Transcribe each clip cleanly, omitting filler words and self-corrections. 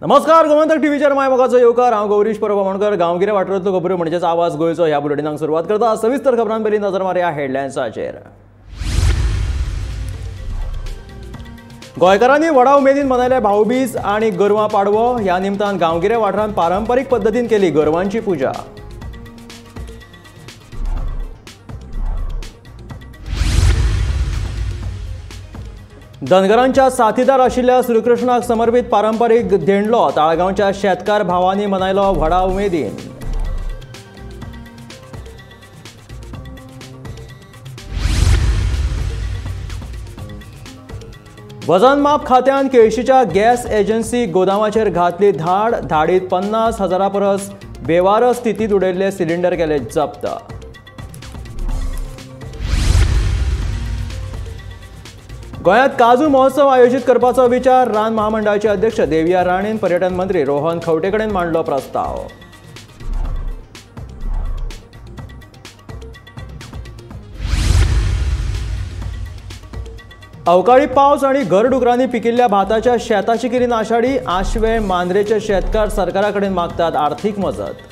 नमस्कार, गोमंतक टीव्हीचेर माय मोगाचो येवकार। हांव गौरीश परबमणकर। गांवगिऱ्या वाठारांतल्यो खबरो म्हणजेच आवाज गोंयचो ह्या बुलेटिनाक सुरवात करता। सविस्तर खबरां पयलीं नजर मारया हेडलायन्साचेर। गोंयकारांनी व्हडा उमेदीन मनयले भाऊबीज आनी गोरवां पाडवो। ह्या निमतान गांवगिऱ्या वाठारांत पारंपारीक पद्दतीन केली गोरवांची पुजा। धनगरांच्या साथीदार आशिल्ल्या श्रीकृष्णाक समर्पित पारंपारीक देणलो ताळगांवच्या शेतकार भावांनी मनयलो व्हडा उमेदीन। वजन माप खात्यान केळशीच्या गॅस एजन्सी गोदामाचेर घातली धाडीत 50,000 परस बेवार स्थितीत उडयल्ले सिलिंडर केले जप्त। गोंयांत काजू महोत्सव आयोजीत करपाचो विचार रान महामंडळाचे अध्यक्ष देविया राणेन पर्यटन मंत्री रोहन खंवटे कडेन मांडलो प्रस्ताव। अवकाळी पावस आनी घरडुकरांनी पिकिल्ल्या भाताच्या शेताची किरी नाशाडी। आशवे मांद्रेचे शेतकार सरकारा कडेन मागतात आर्थीक मजत।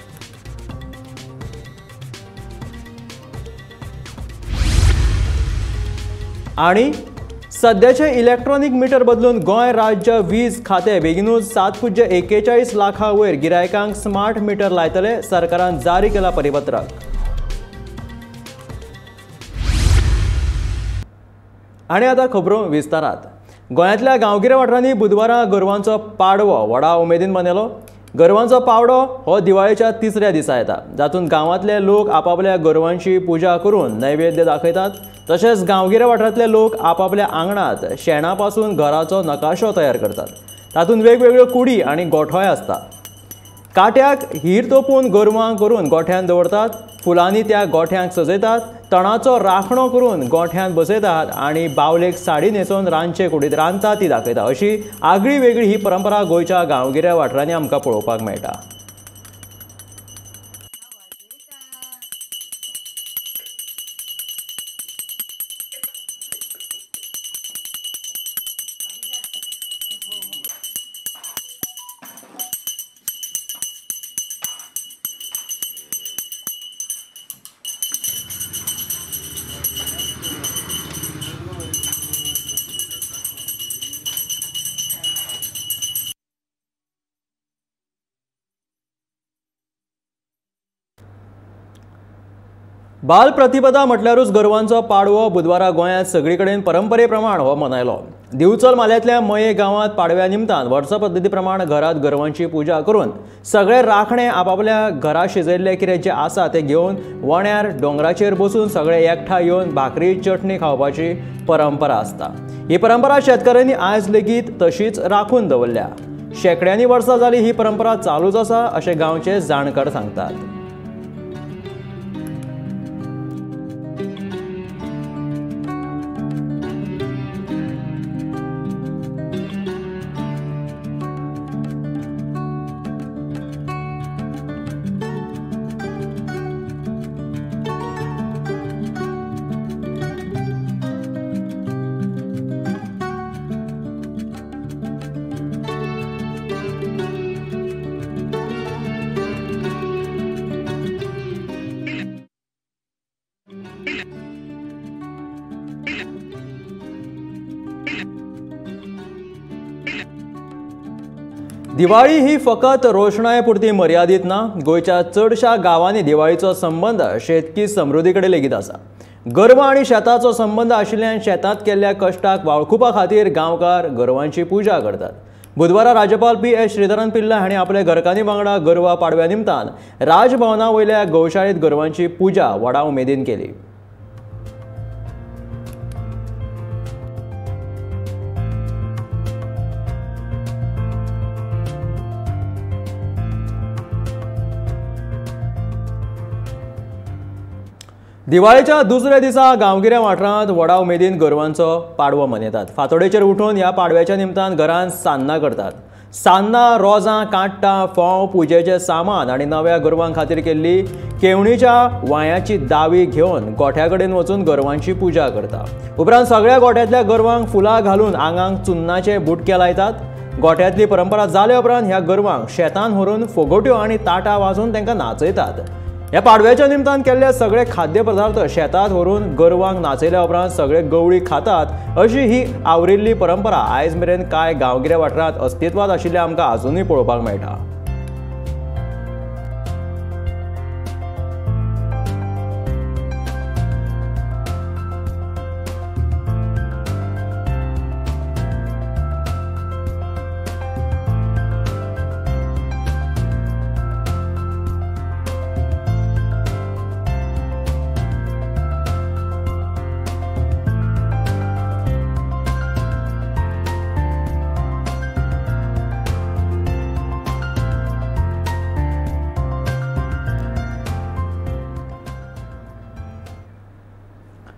आनी सध्याचे इलेक्ट्रॉनिक मीटर बदलून गोंय राज्य वीज खाते बेगीनूच 7.41 लाखां वयर गिरायकांक स्मार्ट मीटर लायतले। सरकारान जारी केला परिपत्रक। आनी आतां खबरो विस्तारात। गोंयांतल्या गांवगिऱ्या वाठारांनी बुधवारा गोरवांचो पाडवो व्हडा उमेदीन मनयलो। गोरवांचो पावडो हो दिवाळेच्या तिसऱ्या दिसा येता, जातूंत गांवांतले लोक आपापल्या गोरवांची पुजा करून नैवेद्य दाखयतात। तशेंच गांवगिऱ्या वाठारांतले लोक आपापल्या आंगणात शेणापासून घराचो नकाशो तयार करतात। तातूंत वेगवेगळ्यो कुडी आनी गोठोय आसता। काट्याक हीर तोपून गोरवांक करून गोठ्यान दवरतात। फुलांनी त्या गोठ्यांक सजयतात। तणाचो राखणो करून गोठ्यान बसयतात आनी बावलेक साडी न्हेसोवन रांदचे कुडींत रांदता ती दाखयता। अशी आगळी वेगळी ही परंपरा गोंयच्या गांवगिऱ्या वाठारांनी आमकां पळोवपाक मेळटा। बाल प्रतिपदा म्हटल्यारूच गोरवांचो पाडवो बुधवारा गोंयांत सगळी कडेन परंपरे प्रमाण हो मनयलो। दिवचल माल्यातल्या मये गांवांत पाडव्या निमतान वर्सा पद्दती प्रमाण घरांत गोरवांची पुजा करून सगळे राखणे आपापल्या घरा शिजयल्ले कितें जें आसा तें घेवन वण्यार डोंगराचेर बसून सगळे एकठांय येवन भाकरी चटणी खावपाची परंपरा आसता। ही परंपरा शेतकऱ्यांनी आयज लेगीत तशीच राखून दवरल्या। शेकड्यांनी वर्सां जाली ही परंपरा चालूच आसा अशें गांवचे जाणकार सांगतात। दिवाळी ही फकत रोषणाये पुरती मर्यादित ना। गोंयच्या चडशा गांवांनी दिवाळीचो संबंध शेतकी समृद्धी कडेन लेगीत आसा। गोरवां आनी शेताचो संबंध आशिल्ल्यान शेतांत केल्ल्या कश्टाक वाळखुपा खातीर गांवकार गोरवांची पुजा करतात। बुधवारा राज्यपाल PS श्रीधरन पिल्ला हांणी आपल्या घरकान्नी वांगडा गोरवां पाडव्या निमतान राजभवना वयल्या गौशाळेंत गोरवांची पुजा व्हडा उमेदीन केली। दिवाळेच्या दुसऱ्या दिसा गांवगिऱ्या वाठारांत व्हडा उमेदीन गोरवांचो पाडवो मनयतात। फांतोडेचेर उठून ह्या पाडव्याच्या निमतान घरांत सान्नां करतात। सान्नां, रोजां, काट्टां, फोव, पुजेचें सामान आनी नव्या गोरवां खातीर केल्ली केवणीच्या वांयाची दावी घेवन गोठ्या कडेन वचून गोरवांची पुजा करता। उपरांत सगळ्या गोठ्यांतल्या गोरवांक फुलां घालून आंगांक चुन्नाचे बुटके लायतात। गोठ्यांतली परंपरा जाल्या उपरांत ह्या गोरवांक शेतान व्हरून फोगोट्यो आनी ताटां वाजोवन तांकां नाचयतात. ह्या पाडव्याच्या निमतान केल्ले सगळे खाद्य पदार्थ शेतांत व्हरून गोरवांक नाचयल्या उपरांत सगळे गवळी खातात अशी ही आवरिल्ली परंपरा आयज मेरेन कांय गांवगिऱ्या वाठारांत अस्तित्वांत आशिल्ल्या आमकां आजुनूय पळोवपाक मेळटा.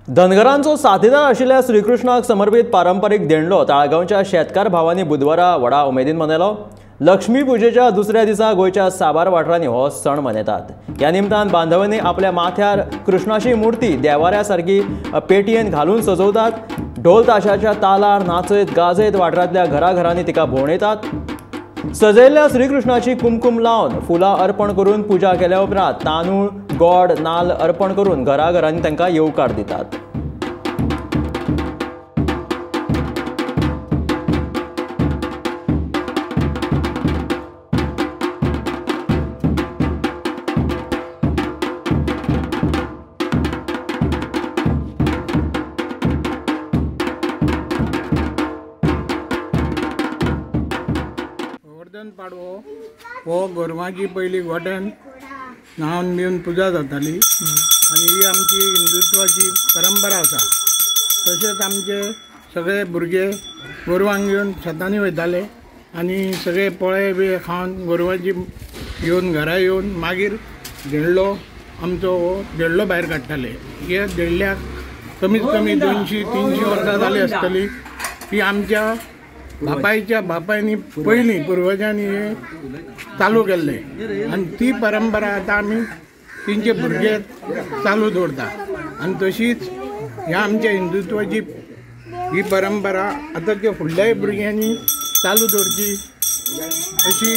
धनगरांचो साथीदार आशिल्ल्या श्रीकृष्णाक समर्पित पारंपारीक देणलो ताळगांवच्या शेतकार भावांनी बुधवारा व्हडा उमेदीन मनयलो. लक्ष्मी पुजेच्या दुसऱ्या दिसा गोंयच्या साबार वाठारांनी हो सण मनयतात. ह्या निमतान बांधवांनी आपल्या माथ्यार कृष्णाची मुर्ती देवाऱ्या सारकी पेटयेन घालून सजवतात. ढोल ताशाच्या तालार नाचत गाजयत वाठारांतल्या घराघरांनी तिका भोंवडयतात. सजयल्ल्या श्रीकृष्णाची कुमकुम लावन फुलां अर्पण करून पुजा केल्या उपरांत तांदूळ गोड नाल्ल अर्पण करून घराघरांनी तांकां येवकार दितात. गोवर्धन पाडवो हो गोरवांची पयली गोठ्यान न्हावन बिवन पुजा जाताली आनी ही आमची हिंदुत्वाची परंपरा आसा. तशेंच आमचे सगळे भुरगे गोरवांक घेवन शेतांनी वयताले आनी सगळे पोळे बी खावन गोरवांची घेवन घरा येवन मागीर देणलो आमचो हो देणलो भायर काडटाले. हे देणल्याक कमीत कमी 200-300 वर्सां जाली आसतली. ही आमच्या बापायनी पयलीं पुर्वजांनी हे चालू केल्ले आनी ती परंपरा आतां आमी तेंचे भुरगे चालू दवरता. आनी तशीच ह्या आमच्या हिंदुत्वाची ही परंपरा आतां त्या फुडल्याय भुरग्यांनी चालू दवरची अशी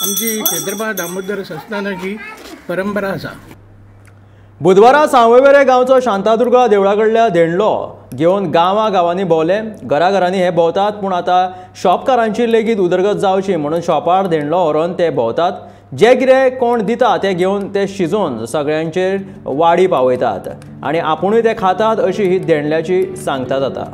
आमची क्षेत्रपाल दामोदर संस्थानाची परंपरा आसा. बुधवारा सांवयवेरें गांवचो शांतादुर्गा देवळा कडल्या देणलो घेवन गांवांनी भोंवले. घराघरांनी हे भोंवतात पूण आतां शॉपकारांची लेगीत उदरगत जावची म्हणून शॉपार देणलो व्हरोन ते भोंवतात. जे कितें कोण दिता तें घेवन ते शिजोवन सगळ्यांचेर वाडी पावयतात आनी आपुणूय ते खातात अशी ही देणल्याची सांगता जाता.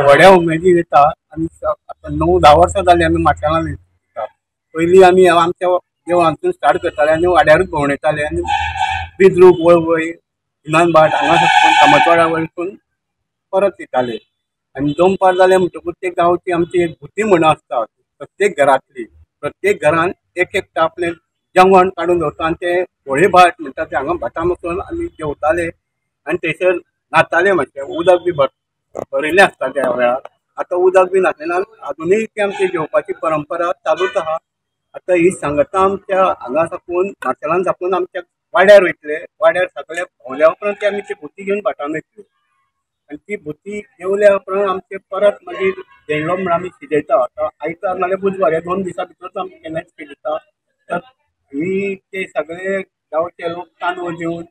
व्हड्या उमेदीन येता आनी आतां 9-10 वर्सां जालीं आमी माथ्यान येता. पयलीं आमी आमच्या देवळांतून स्टार्ट करताले आनी वाड्यारूच भोंवडयताले आनी बिजरूक वळवय विमान भाट हांगा साकून कामतवाडा वयरसून परत येताले. आनी दनपार जालें म्हणटकूच ते गांवची आमची एक भुती म्हणून आसता प्रत्येक घरांतली. प्रत्येक घरान एक एकटा आपलें जेवण काडून दवरता आनी ते व्हळे भाट म्हणटा ते हांगा भाटां बसून आमी जेवताले आनी थंयसर न्हाताले. मातशें उदक बी भरिल्लें आसता त्या वेळार. आतां उदक बी नासलेना अजुनूय ती आमची जेवपाची परंपरा चालूच आहा. आतां ही सांगता आमच्या हांगा साकून मार्सेलान साकून आमच्या वाड्यार वयतले. वाड्यार सगळे भोंवल्या उपरांत ती आमी ती भुती घेवन भाटान वयतली आनी ती भुती जेवल्या उपरांत आमचे परत मागीर देणलो म्हण आमी शिजयता. आतां आयतार नाल्यार बुधवार ह्या 2 दिसां भितरूच आमी केन्नाच शिजयता. तर ही ते सगळे गांवचे लोक तांदूळ दिवन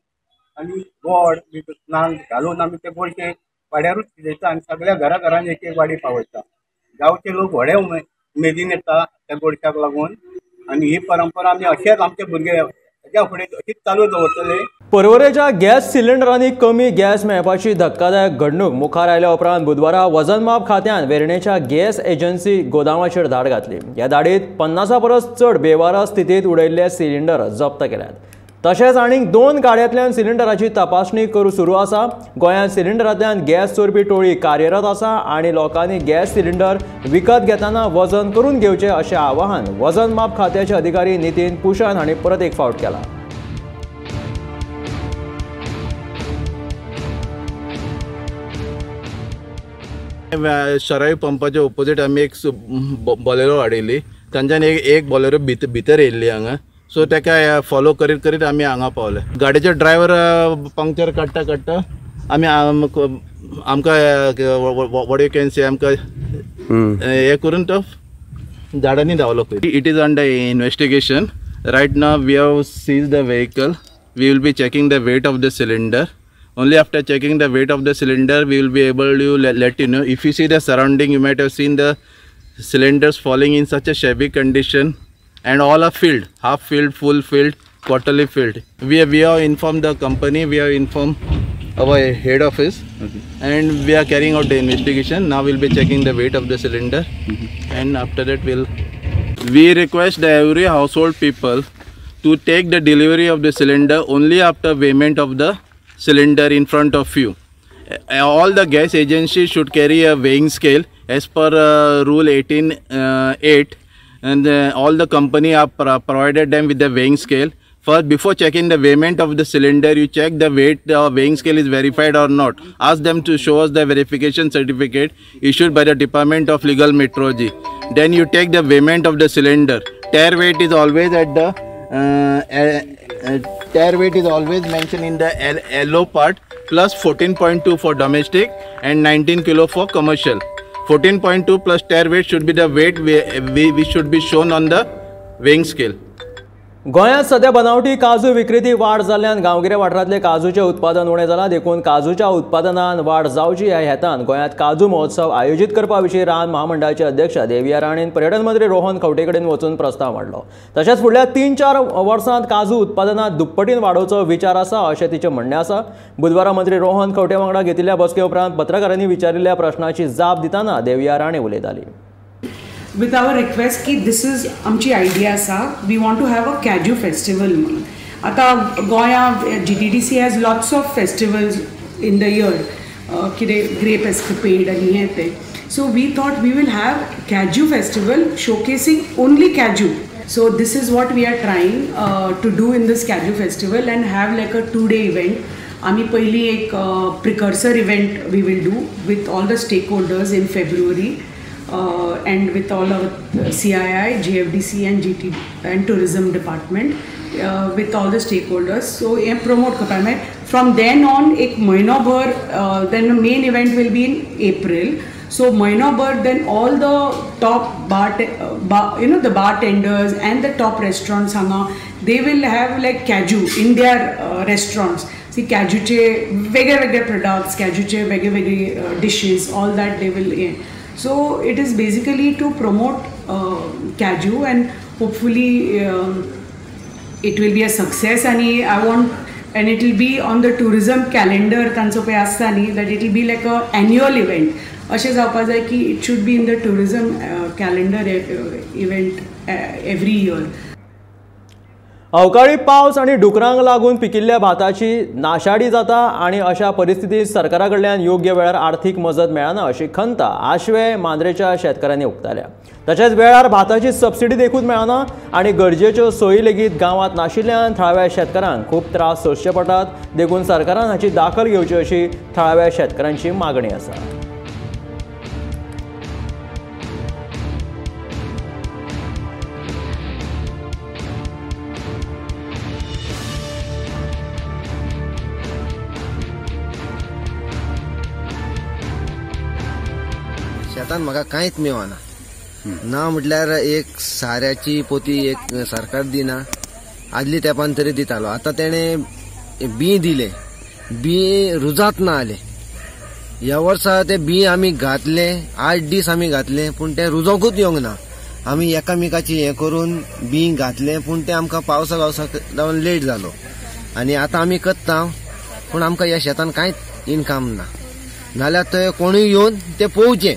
आनी गोड नाल्ल घालून आमी ते गोडशे वाड्यारूच शिजयता आनी सगळ्या घराघरांनी एक एक वाडी पावयता. गांवचे लोक व्हडे उमेदीन येता त्या गोडशाक लागून आनी ही परंपरा आमी अशेंच आमचे भुरगे हेज्या फुडें अशीच चालू दवरतले. पर्वरेच्या गॅस सिलिंडरांनी कमी गॅस मेळपाची धक्कादायक घडणूक मुखार आयल्या उपरांत बुधवारा वजनमाप खात्यान वेर्णेच्या गॅस एजन्सी गोदामाचेर धाड घातली. ह्या धाडीत 50 परस चड बेवारस स्थितीत उडयल्ले सिलिंडर जप्त केल्यात. तशेंच आनीक 2 गाड्यांतल्यान सिलिंडराची तपासणी सुरू आसा. गोंयांत सिलिंडरांतल्यान गॅस चोरपी टोळी कार्यरत आसा आनी लोकांनी गॅस सिलिंडर विकत घेतना वजन करून घेवचें अशें आवाहन वजनमाप खात्याचे अधिकारी नितीन पुशान हांणी परत एक फावट केलां. शराई पंपाच्या ओपोजीट आमी एक बॉलेरो हाडिल्ली. तांच्यान एक बॉलेरो भितर येयल्ली हांगा. सो ताका फॉलो करीत करीत आमी हांगा पावले. गाडयेचे ड्रायव्हर पंक्चर काडटा आमी आमकां वॉट यू कॅन से आमकां हे करून तो झाडांनी धांवलो. It is under investigation. Right now we have seize the vehicle. We will be checking the weight of the cylinder. Only after checking the weight of the cylinder we will be able to let you know. If you see the surrounding, you might have seen the cylinders falling in such a shabby condition, and all are filled, half filled, full filled, quarterly filled. We have informed the company, we have informed our head office, and we are carrying out the investigation. Now we'll be checking the weight of the cylinder, and after that we request every household people to take the delivery of the cylinder only after payment of the cylinder in front of you. All the gas agencies should carry a weighing scale as per rule 18(8), and all the company have provided them with the weighing scale. First, before checking the weighment of the cylinder, you check the weight weighing scale is verified or not. Ask them to show us the verification certificate issued by the Department of Legal Metrology. Then you take the weighment of the cylinder. Tare weight is always at the tare weight is always mentioned in the yellow part, plus 14.2 for domestic and 19 kilo for commercial. 14.2 plus tare weight should be the weight we should be shown on the weighing scale. गोंयांत सध्या बनावटी काजू विक्रेती वाड जाल्ल्यान गांवगिऱ्या वाठारांतले काजूचें उत्पादन उणें जालां. देखून काजूच्या उत्पादनात वाड जावची ह्या हेतान गोंयांत काजू महोत्सव आयोजीत करपा विशीं रान महामंडळाचे अध्यक्ष देविया राणेन पर्यटन मंत्री रोहन खंवटे कडेन वचून प्रस्ताव मांडलो. तशेंच फुडल्या 3-4 वर्सांत काजू उत्पादनात दुप्पटीन वाडोवचो विचार आसा अशें तिचें म्हणणें आसा. बुधवारा मंत्री रोहन खंवटे वांगडा घेतिल्ल्या बसके उपरांत पत्रकारांनी विचारिल्ल्या प्रश्नाची जाप दितना देविया राणे उलयताली. With our request की this is आमची आयडिया आसा, we want to have a Kaju festival म्हणून. आता गोंया GTDC has lots of festivals in the year, कितें grape escapade आनी हें तें. So we thought we will have Kaju festival showcasing only Kaju. So this is what we are trying to do in this Kaju festival and have like a 2-day event. आमी पयली एक precursor event we will do with all the stakeholders in February. And with all our CII, GFDC and GT and tourism department, with all the stakeholders. So ये promote करता है. From then on एक महीना भर, then the main event will be in April. So महीना भर then all the top the bartenders and the top restaurants hanga, they will have like Kaju in their restaurants. See Kaju चे वेगळे products, Kaju चे वेगळे dishes, all that they will. So it is basically to promote Kaju, and hopefully it will be a success. And it will be on the tourism calendar तांचो पळय आसता न्ही, that it will be like a annual event. अशें जावपा जाय की it should be in the tourism calendar event every year. अवकाळी पावस आणि डुकरांक लागून पिकिल्ल्या भाताची नाशाडी जाता आणि अशा परिस्थितीत सरकारा कडल्यान योग्य वेळार आर्थीक मजत मेळना अशी खंत आशवे मांद्रेच्या शेतकऱ्यांनी उक्ताल्या. तशेंच वेळार भाताची सबसिडी देखून मेळना आणि गरजेच्यो सोयी लेगीत गांवांत नाशिल्ल्यान थळाव्या शेतकऱ्यांक खूब त्रास सोंसचे पडटात. देखून सरकारान हाची दाखल घेवची अशी थळाव्या शेतकऱ्यांची मागणी आसा. शेतान म्हाका कांयच मेळना ना. म्हटल्यार एक साऱ्याची पोती एक सरकार दिना. आदली तेंपान तरी दितालो. आतां तेणें बी दिले, बी रुजात ना आले. ह्या वर्सा ते बी आमी घातले, 8 दीस आमी घातले, पूण ते रुजोंकूच येवंक ना. आमी एकामेकाची हें करून बी घातलें, पूण तें आमकां पावसा लागून लेट जालो आनी आतां आमी करता, पूण आमकां ह्या शेतान कांयच इनकम ना. नाल्यार थंय कोणूय येवन तें पळोवचें.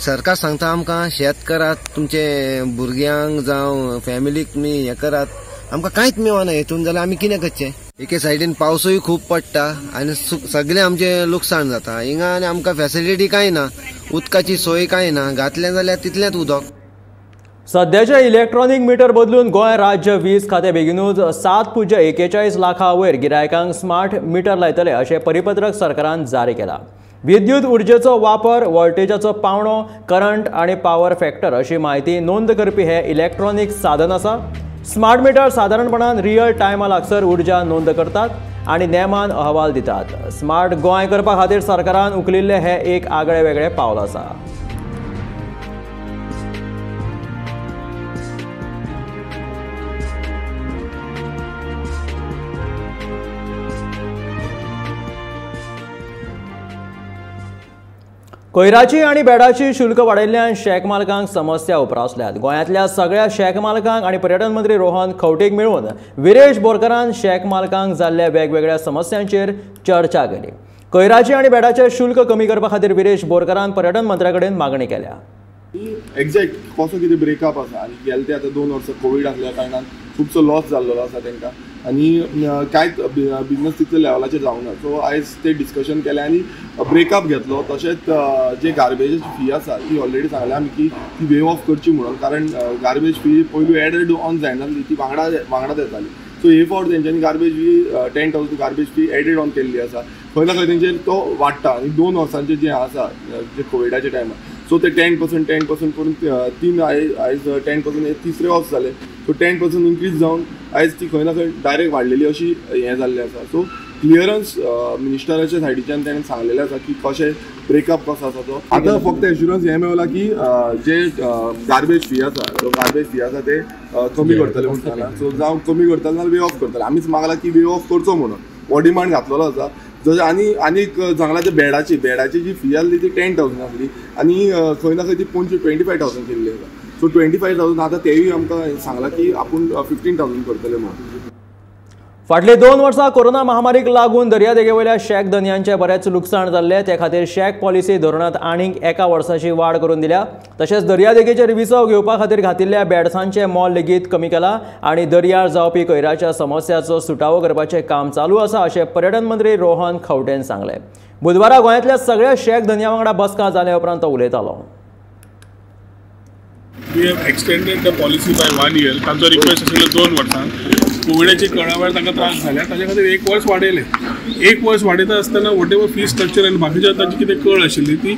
सरकार सांगता आमकां शेत करात, तुमचे भुरग्यांक जावं फॅमिलीक तुमी हें करात, आमकां कांयच मेळना हेतून. जाल्यार आमी कितें करचें? एके सायडीन पावसूय खूब पडटा आनी सगळें आमचें लुकसाण जाता. हिंगा आनी आमकां फॅसिलिटी कांय ना, उदकाची सोय कांय ना. घातलें जाल्यार तितलेंच उदक. सध्याचे इलेक्ट्रॉनिक मिटर बदलून गोंय राज्य वीज खातें बेगीनूच 7.41 लाखां वयर गिरायकांक स्मार्ट मिटर लायतले अशें परिपत्रक सरकारान जारी केलां. विद्युत उर्जेचो वापर, वोल्टेजाचो पावंडो, करंट आनी पॉवर फॅक्टर अशी माहिती नोंद करपी हे इलेक्ट्रॉनिक साधन आसा. स्मार्ट मिटर सादारणपणान रियल टायमा लागसर उर्जा नोंद करतात आनी नेमान अहवाल दितात. स्मार्ट गोंय करपा खातीर सरकारान उखलिल्ले हे एक आगळे वेगळे पावल आसा. कोयराची आणि बेडाची शुल्क वाडयल्ल्यान शेक मालकांक समस्या उप्रासल्यात. गोंयांतल्या सगळ्या शेक मालकांक आणि पर्यटन मंत्री रोहन खंवटेक मेळून विरेश बोरकारान शेक मालकांक जाल्ल्या वेगवेगळ्या समस्यांचेर चर्चा केली. कोयराची आणि बेडाचे शुल्क कमी करपा खातीर विरेश बोरकारान पर्यटन मंत्र्या कडेन मागणी केल्या. एक्झॅक्ट कसो कितें ब्रेकअप आसा आनी गेले ते आतां 2 वर्सां कोवीड आसल्या कारणान खुबसो लॉस जाल्लो आसा तांकां आनी कांयच बिजनस तितले लेवलाचेर जावना. सो आयज ते डिस्कशन केलें आनी ब्रेकअप घेतलो. तशेंच जे गार्बेजाची फी आसा ती ऑलरेडी सांगल्या आमी की ती वेव ऑफ करची म्हणून, कारण गार्बेज फी पयलू एडेड ऑन जायना ती वांगडाच येताली. सो हे फावट तेंच्यांनी garbage fee 10,000 garbage fee added on केल्ली आसा. खंय ना खंय तेंचेर तो वाडटा आनी 2 वर्सांचें जें आसा जे कोविडाच्या टायमार सो ते 10% करून 3 आयज 10% तिसरे ऑफ जाले. सो 10% इन्क्रीज जावन आयज ती खंय ना खंय डायरेक्ट वाडलेली अशी हें जाल्लें आसा. सो क्लियरन्स मिनिस्टराच्या सायडीच्यान ताणें सांगलेलें आसा की कशें ब्रेकअप कसो आसा तो. आतां फक्त एश्युरन्स हें मेळला की जे गार्बेज फी आसा ते कमी करतले म्हणून सांगला. सो जावं कमी करतले नाल्यार वे ऑफ करतले. आमीच मागला की वे ऑफ करचो म्हणून हो डिमांड घातलेलो आसा. आनीक सांगला जे बेडाची जी फी आसली ती 10,000 आसली आनी खंय ना खंय ती 25,000 केल्ली आसा. सो 25,000 आतां तेवूय आमकां सांगला की आपूण 15,000 करतले म्हणून. फाटली 2 वर्सां कोरोना महामारीक लागून दर्यादेगेवयल्या शेक धन्यांचे बरेच लुकसाण जाल्ले. ते खातीर शेक पॉलिसी धोरणांत आनीक 1 वर्साची वाड करून दिल्या. तशेंच दर्यादेगेचेर विसव घेवपा खातीर घातिल्ल्या बॅड्सांचें मोल लेगीत कमी केलां आनी दर्यार जावपी कोयराच्या समस्याचो सुटावो करपाचें काम चालू आसा अशें पर्यटन मंत्री रोहन खंवटेन सांगलें. बुधवारा गोंयांतल्या सगळ्या शेक धन्यां वांगडा बसका जाल्या उपरांत तो उलयतालो. We have extended the policy by 1 year. तांचो रिक्वेस्ट आशिल्लो 2 वर्सां. कोविडाची कळावर तांकां त्रास जाल्या ताचे खातीर 1 वर्स वाडयलें. 1 वर्स वाडयता आसतना वॉट एवर फी स्ट्रक्चर आनी बाकीच्या तांची कितें कळ आशिल्ली ती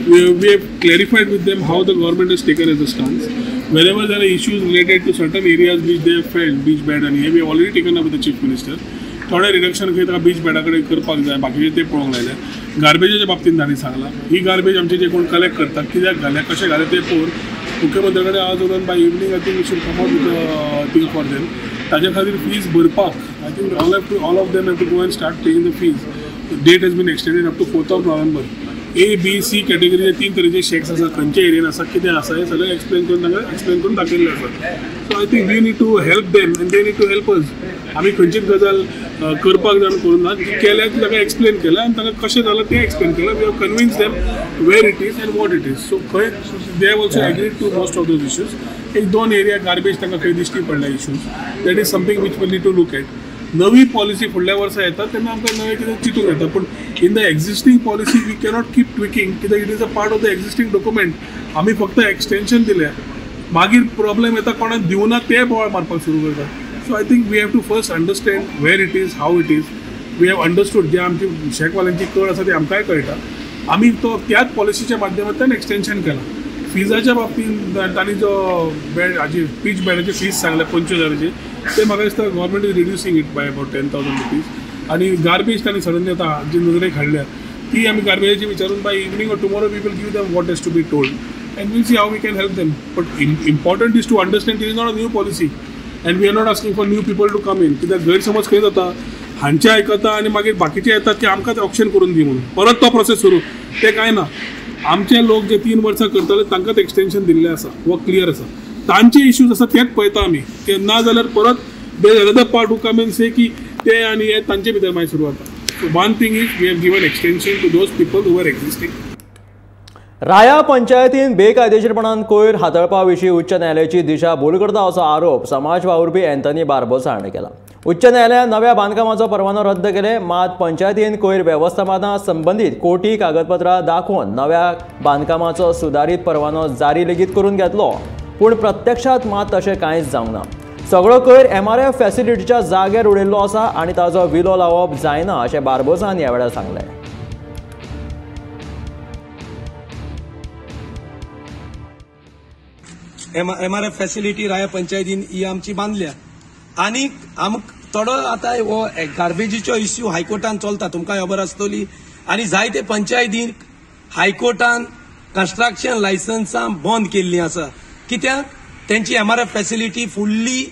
we have clarified with them how the government has taken as a stance. Wherever there are issues related to certain areas which they have felt, beach bed and we have already taken up with the chief minister. थोडे reduction खंय ताका बीच बेडा कडेन करपाक जाय, बाकीचे ते पळोवंक लायले. गार्बेजाच्या बाबतींत तांणी सांगलां ही गार्बेज आमचे जे कोण कलेक्ट करतात कित्याक घाले कशें घाले ते पळोवन मुख्यमंत्री कडेन आज उलोवन by evening I think we should come out with thing for them. ताजे खातीर फीज भरपाक I think all of them have to go and start paying the fees. Date has been extended up to 4th November. A, B, C कॅटेगरीचे 3 तरेचे shakes आसा, खंयच्या एरियेन आसा, कितें आसा हे सगळें एक्सप्लेन करून तांकां एक्सप्लेन करून दाखयल्लें आसा. So I think we need to help them and they need to help us. आमी खंयचीच गजाल करपाक जावन करून ना, केल्या ताका एक्सप्लेन केला आनी ताका कशें जालां तें एक्सप्लेन केलां. We have convince them where it is and what it is. So खंय they have also agreed to most of those issues. 1-2 area garbage तांकां खंय दिश्टी पडल्या issues. That is something which we need to look at. नवी policy फुडल्या वर्सा येता तेन्ना आमकां नवें कितें चिंतूंक येता. पूण in the existing policy we cannot keep tweaking कित्याक it is a part of the existing document. आमी फक्त एक्सटेन्शन दिल्या, मागीर प्रॉब्लेम येता कोणाक दिवना ते बोवाळ मारपाक सुरू करता. So I think we have to first understand where it is, how it is. We have understood जे आमची शेकवाल्यांची कळ आसा ती आमकांय कळटा. आमी तो त्याच पॉलिसीच्या माध्यमांतल्यान एक्सटेन्शन केलां. फिजाच्या बाबतींत तांणी जो बेड हाजी पीच बेडाची फीज सांगल्या 25,000ची ते म्हाका दिसता government is reducing it by about 10,000 rupees. आनी गार्बेज तांणी सडनली आतां जी नजरेक हाडल्या ती आमी गार्बेजाची विचारून by evening or tomorrow we will give them what has to be told and we'll see how we can help them. But important is to understand it is not a new policy and we are not asking for new people to come in. कित्याक गैरसमज खंय जाता हांचे आयकता आनी मागीर बाकीचे येतात की आमकांच ऑप्शन करून दी म्हणून परत तो प्रोसेस सुरू. ते कांय ना. आमचे लोक जे 3 वर्सां करतले तांकांच एक्सटेंशन दिल्लें आसा वो क्लियर आसा. तांचे इश्यूज आसा तेच पळयता आमी की ना जाल्यार परत there another part to come and say की ते आनी हे तांचे भितर मागीर सुरू जाता. So one thing is we have given extension to those people who are existing. राया पंचायतीन बेकायदेशीरपणान कोयर हाताळपा विशीं उच्च न्यायालयाची दिशा भूल करता असो आरोप समाज वावुरपी एंथनी बार्बोसा हाणें केला. उच्च न्यायालयान नव्या बांदकामाचो परवानो रद्द केले. मात पंचायतीन कोयर वेवस्थापना संबंदीत कोटी कागदपत्रां दाखोवन नव्या बांदकामाचो सुदारीत परवानो जारी लेगीत करून घेतलो. पूण प्रत्यक्षात मात तशें कांयच जावंक ना. सगळो कोयर MRF फॅसिलिटीच्या जाग्यार उडयल्लो आसा आनी ताचो विलो लावप जायना अशें बार्बोसान ह्या वेळार सांगलें. MRF फॅसिलिटी राया पंचायतीन ही आमची बांदल्या आनी थोडो आतां हो गार्बेजीचो इश्यू हायकोर्टान चलता तुमकां खबर आसतली. आनी जायते पंचायतीन हायकोर्टान कन्स्ट्रक्शन लायसन्सां बंद केल्लीं आसा. कित्याक तेंची MRF फॅसिलिटी फुल्ली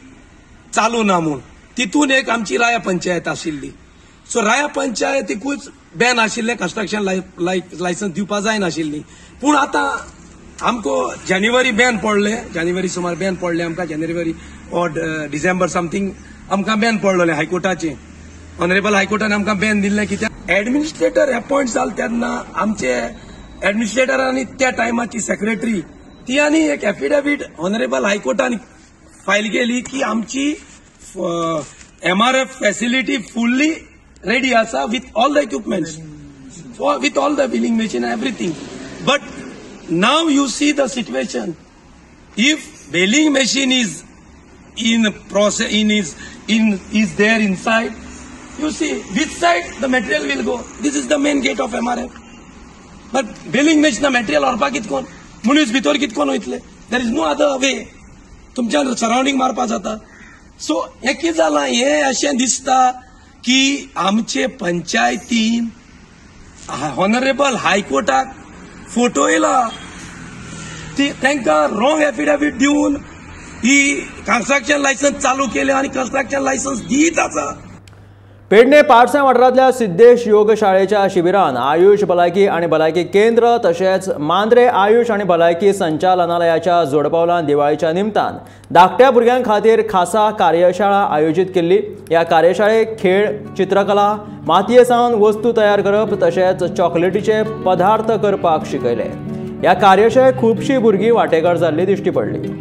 चालू ना म्हूण. तितून एक आमची राया पंचायत आशिल्ली. सो राया पंचायतीकूच बॅन आशिल्लें कन्स्ट्रक्शन लायसन्स दिवपा जायनाशिल्लीं. पूण आतां आमको जानेवारी बॅन पडले. जानेवारी सुमार बॅन पडले आमकां. जानेवारी और डिसेंबर समथींग आमकां बॅन पडलोलें हायकोर्टाचें. ऑनरेबल हायकोर्टान आमकां बॅन दिल्लें. कित्याक एडमिनिस्ट्रेटर अपॉयंट जाले तेन्ना आमचे एडमिनिस्ट्रेटरांनी त्या टायमाची सेक्रेटरी ती आनी एक एफिडेविट ऑनरेबल हायकोर्टान फायल केली की आमची MRF फॅसिलिटी फुल्ली रेडी आसा with all the equipments with all the billing machine everything. But now you see the situation. If billing machine is in process is there inside, you see which side the material will go. This is the main gate of MRF. But billing machine the material orpa कितकोन मनीस भितर कितकोन वयतले. There is no other way. तुमच्या surrounding मारपा जाता. सो हे कितें जालां हे अशें दिसता की आमचे पंचायतीन ऑनरेबल हायकोर्टाक फोटो येयला तांकां रॉंग एफिडेविट दिवन ही कन्स्ट्रक्शन लायसन्स चालू केले आनी कन्स्ट्रक्शन लायसन्स दीत आसा. पेडणे पाडसां वाठारांतल्या सिद्धेश योग शाळेच्या शिबिरान आयुष भलायकी आनी भलायकी केंद्र तशेंच मांद्रे आयुष आनी भलायकी संचालनालयाच्या जोडपावलान दिवाळीच्या निमतान धाकट्या भुरग्यां खातीर खासा कार्यशाळा आयोजीत केल्ली. ह्या कार्यशाळेक खेळ, चित्रकला, मातये सावन वस्तू तयार करप तशेंच चॉकलेटीचे पदार्थ करपाक शिकयले. ह्या कार्यशाळेक खुबशीं भुरगीं वांटेकार जाल्लीं दिश्टी पडली.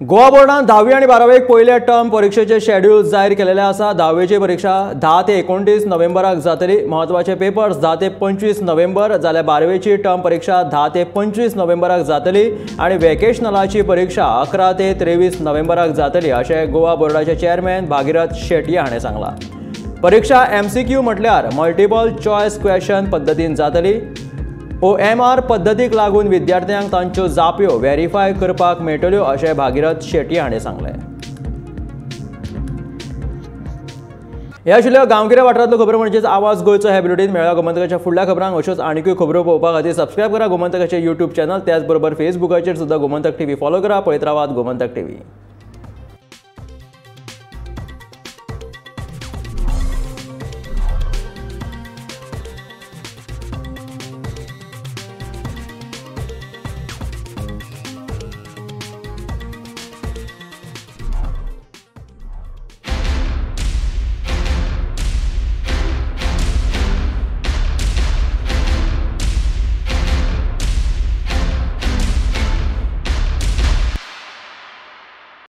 गोवा बोर्डान 10वी आनी 12वी पयल्या टर्म परीक्षेचे शेड्यूल जाहीर केलेले आसा. 10वीची परीक्षा 10 ते 29 नोव्हेंबराक जातली. म्हत्वाचे पेपर्स 10 ते 25 नोव्हेंबर जाल्यार 12वीची टर्म परीक्षा 10 ते 25 नोव्हेंबराक जातली आनी वेकेशनलाची परीक्षा 11 ते 23 नोव्हेंबराक जातली अशें गोवा बोर्डाचे चेअरमॅन भागीरथ शेटये हाणें सांगलां. परीक्षा MCQ म्हटल्यार मल्टिपल चॉयस क्वेश्चन पद्दतीन जातली. OMR पद्दतीक लागून विद्यार्थ्यांक तांच्यो जाप्यो व्हेरीफाय करपाक मेळटल्यो अशें भागीरथ शेटये हाणें सांगलें. हे आशिल्ल्यो गांवगिऱ्या वाठारांतल्यो खबरो म्हणजेच आवाज गोंयचो हे बुलेटीन. मेळ्या गोमंतकाच्या फुडल्या खबरांक अश्योच आनीकूय खबरो पळोवपा खातीर सबस्क्रायब करा गोमंतकाचें YouTube चॅनल. त्याच बरोबर फेसबुकाचेर सुद्दां गोमंतक TV फॉलो करा. पळयत रावात गोमंतक TV.